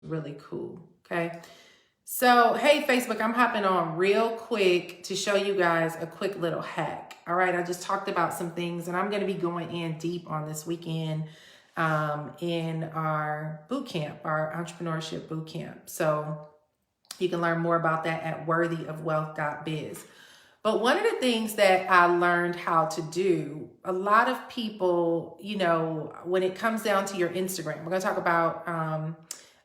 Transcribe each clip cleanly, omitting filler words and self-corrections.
really cool. Okay. So, hey, Facebook, I'm hopping on real quick to show you guys a quick little hack. All right. I just talked about some things and I'm going to be going in deep on this weekend in our boot camp, our entrepreneurship boot camp. So you can learn more about that at worthyofwealth.biz. But one of the things that I learned how to do, a lot of people, when it comes down to your Instagram, we're going to talk about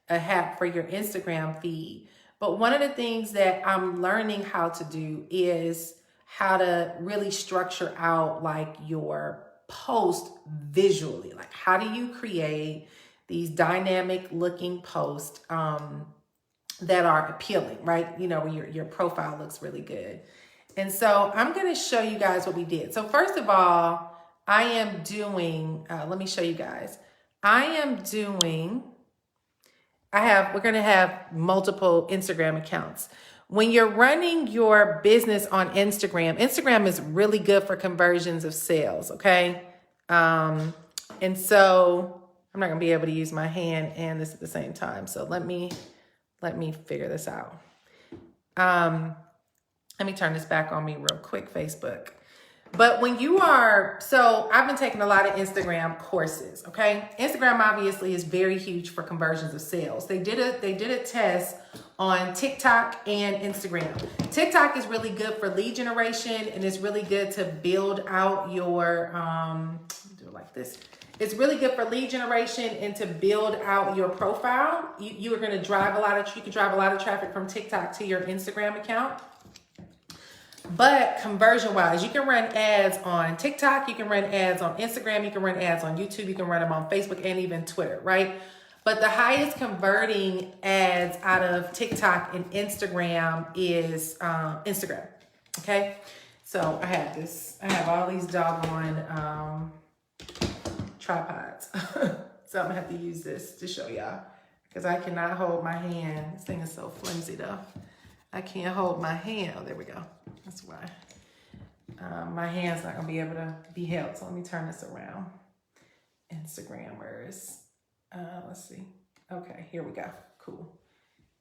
a hack for your Instagram feed. But one of the things that I'm learning how to do is how to really structure out like your post visually. Like, how do you create these dynamic looking posts that are appealing, right? Where your profile looks really good. And so I'm going to show you guys what we did. So first of all, I am doing, let me show you guys. We're going to have multiple Instagram accounts. When you're running your business on Instagram is really good for conversions of sales. Okay. And so I'm not going to be able to use my hand and this at the same time. So let me figure this out. Let me turn this back on me real quick, Facebook. But so I've been taking a lot of Instagram courses, okay? Instagram obviously is very huge for conversions of sales. They did a test on TikTok and Instagram. TikTok is really good for lead generation and it's really good to build out your, do it like this. It's really good for lead generation and to build out your profile. You can drive a lot of traffic from TikTok to your Instagram account. But conversion wise, you can run ads on TikTok, you can run ads on Instagram, you can run ads on YouTube, you can run them on Facebook and even Twitter, right? But the highest converting ads out of TikTok and Instagram is Instagram, okay? So I have all these doggone tripods. So I'm gonna have to use this to show y'all because I cannot hold my hand. This thing is so flimsy though. I can't hold my hand. Oh, there we go. That's why. My hand's not going to be able to be held. So let me turn this around. Instagrammers. Let's see. Okay, here we go. Cool.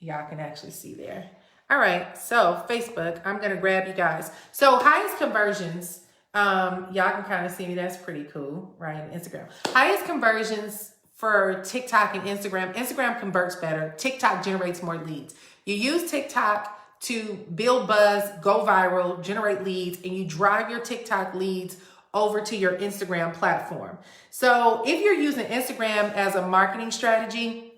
Y'all can actually see there. All right. So Facebook, I'm going to grab you guys. So highest conversions. Y'all can kind of see me. That's pretty cool, right? Instagram. Highest conversions for TikTok and Instagram. Instagram converts better. TikTok generates more leads. You use TikTok to build buzz, go viral, generate leads, and you drive your TikTok leads over to your Instagram platform. So if you're using Instagram as a marketing strategy,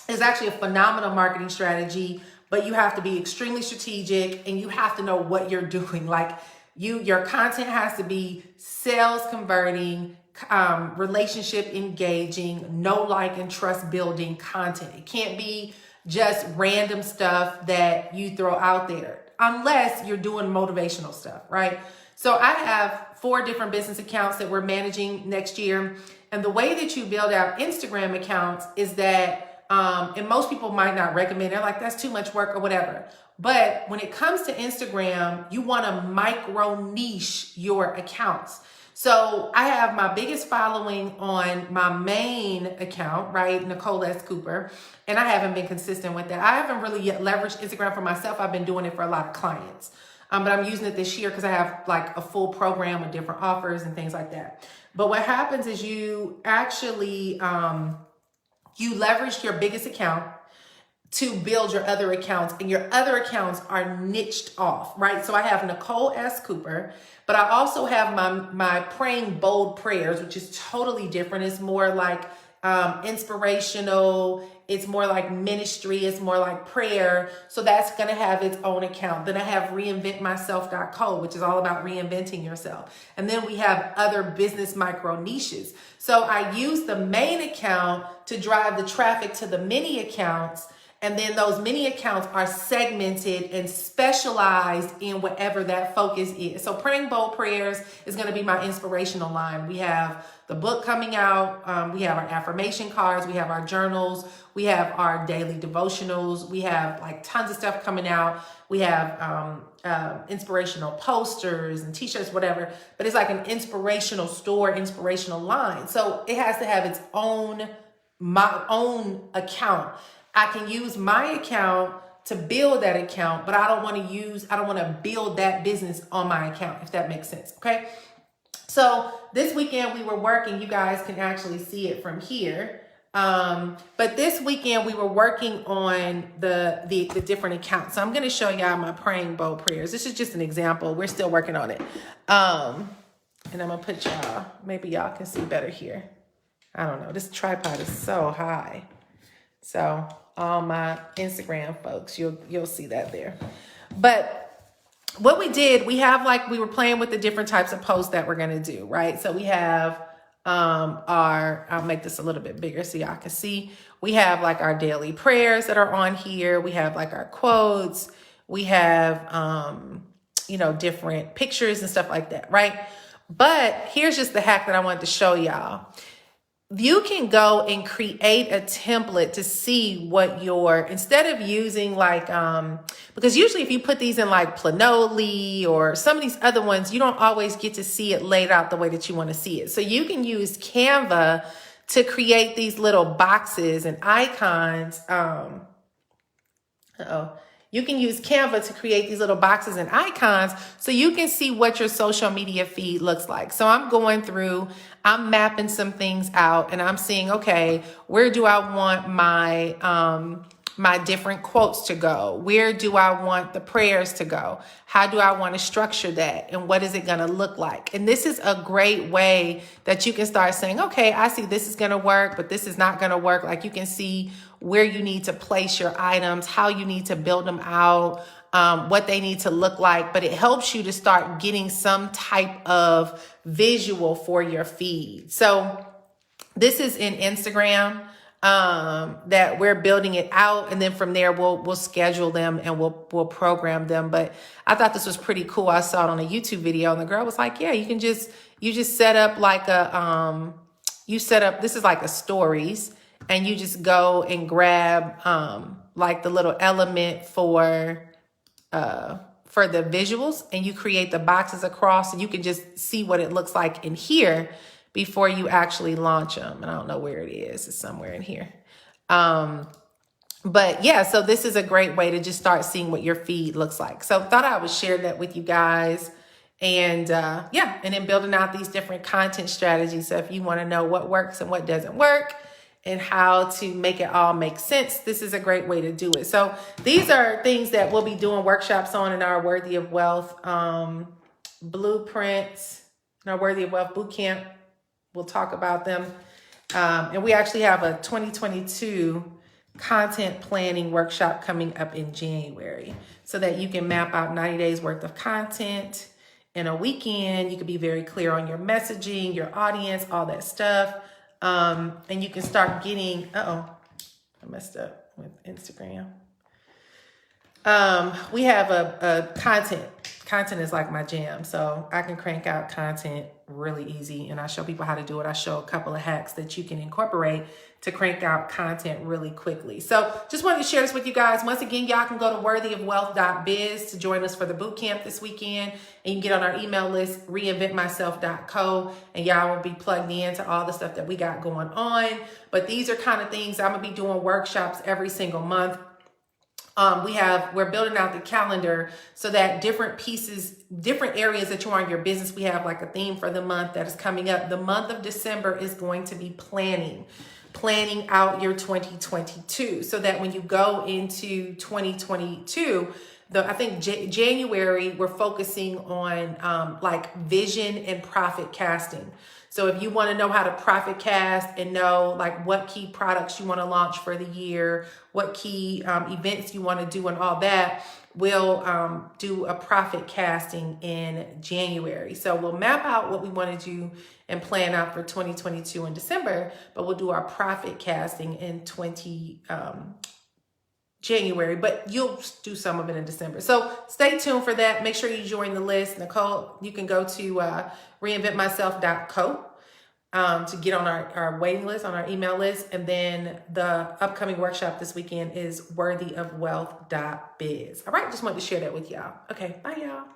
it's actually a phenomenal marketing strategy, but you have to be extremely strategic and you have to know what you're doing. Like your content has to be sales converting, relationship engaging, know, like, and trust building content. It can't be just random stuff that you throw out there unless you're doing motivational stuff, right? So I have 4 different business accounts that we're managing next year. And the way that you build out Instagram accounts is that, and most people might not recommend, they're like, that's too much work or whatever. But when it comes to Instagram, you want to micro niche your accounts. So I have my biggest following on my main account, right? Nicole S. Cooper. And I haven't been consistent with that. I haven't really yet leveraged Instagram for myself. I've been doing it for a lot of clients. But I'm using it this year because I have like a full program with different offers and things like that. But what happens is you actually, you leverage your biggest account to build your other accounts, and your other accounts are niched off, right? So I have Nicole S. Cooper, but I also have my Praying Bold Prayers, which is totally different. It's more like inspirational. It's more like ministry. It's more like prayer. So that's going to have its own account. Then I have reinventmyself.co, which is all about reinventing yourself. And then we have other business micro niches. So I use the main account to drive the traffic to the mini accounts. And then those mini accounts are segmented and specialized in whatever that focus is. So Praying Bold Prayers is going to be my inspirational line. We have the book coming out. We have our affirmation cards. We have our journals. We have our daily devotionals. We have like tons of stuff coming out. We have inspirational posters and t-shirts, whatever. But it's like an inspirational store, inspirational line. So it has to have its own, my own account. I can use my account to build that account, but I don't want to build that business on my account, if that makes sense. Okay. So this weekend we were working, you guys can actually see it from here. But this weekend we were working on the different accounts. So I'm going to show y'all my praying bowl prayers. This is just an example. We're still working on it. And I'm going to put y'all, maybe y'all can see better here. I don't know. This tripod is so high. So all my Instagram folks, you'll see that there. But what we did, we were playing with the different types of posts that we're going to do, right? So we have I'll make this a little bit bigger so y'all can see. We have like our daily prayers that are on here. We have like our quotes. We have, different pictures and stuff like that, right? But here's just the hack that I wanted to show y'all. You can go and create a template to see what instead of using because usually if you put these in like Planoly or some of these other ones, you don't always get to see it laid out the way that you want to see it. So you can use Canva to create these little boxes and icons. You can use Canva to create these little boxes and icons so you can see what your social media feed looks like. So I'm going through, I'm mapping some things out and I'm seeing, okay, where do I want my different quotes to go? Where do I want the prayers to go? How do I want to structure that? And what is it going to look like? And this is a great way that you can start saying, okay, I see this is going to work, but this is not going to work. Like you can see where you need to place your items, how you need to build them out, what they need to look like. But it helps you to start getting some type of visual for your feed. So this is in Instagram. That we're building it out, and then from there we'll schedule them and we'll program them. But I thought this was pretty cool. I saw it on a YouTube video and the girl was like, yeah, you just set up like this is like a stories, and you just go and grab like the little element for the visuals, and you create the boxes across, and you can just see what it looks like in here before you actually launch them. And I don't know where it is. It's somewhere in here. But yeah, so this is a great way to just start seeing what your feed looks like. So thought I would share that with you guys. And and then building out these different content strategies. So if you want to know what works and what doesn't work and how to make it all make sense, this is a great way to do it. So these are things that we'll be doing workshops on in our Worthy of Wealth blueprints, in our Worthy of Wealth bootcamp. We'll talk about them. And we actually have a 2022 content planning workshop coming up in January so that you can map out 90 days worth of content in a weekend. You can be very clear on your messaging, your audience, all that stuff. And you can start getting, I messed up with Instagram. We have a content is like my jam. So I can crank out content really easy, and I show people how to do it. I show a couple of hacks that you can incorporate to crank out content really quickly. So just wanted to share this with you guys. Once again, y'all can go to worthyofwealth.biz to join us for the boot camp this weekend, and you can get on our email list, reinventmyself.co, and y'all will be plugged in to all the stuff that we got going on. But these are kind of things I'm gonna be doing workshops every single month. We're building out the calendar so that different pieces, different areas that you are in your business, we have like a theme for the month that is coming up. The month of December is going to be planning out your 2022, so that when you go into 2022, I think January, we're focusing on like vision and profit casting. So if you want to know how to profit cast and know like what key products you want to launch for the year, what key events you want to do and all that, we'll do a profit casting in January. So we'll map out what we want to do and plan out for 2022 in December, but we'll do our profit casting in January, but you'll do some of it in December. So stay tuned for that. Make sure you join the list. Nicole, you can go to reinventmyself.co to get on our waiting list, on our email list. And then the upcoming workshop this weekend is worthyofwealth.biz. All right, just wanted to share that with y'all. Okay, bye y'all.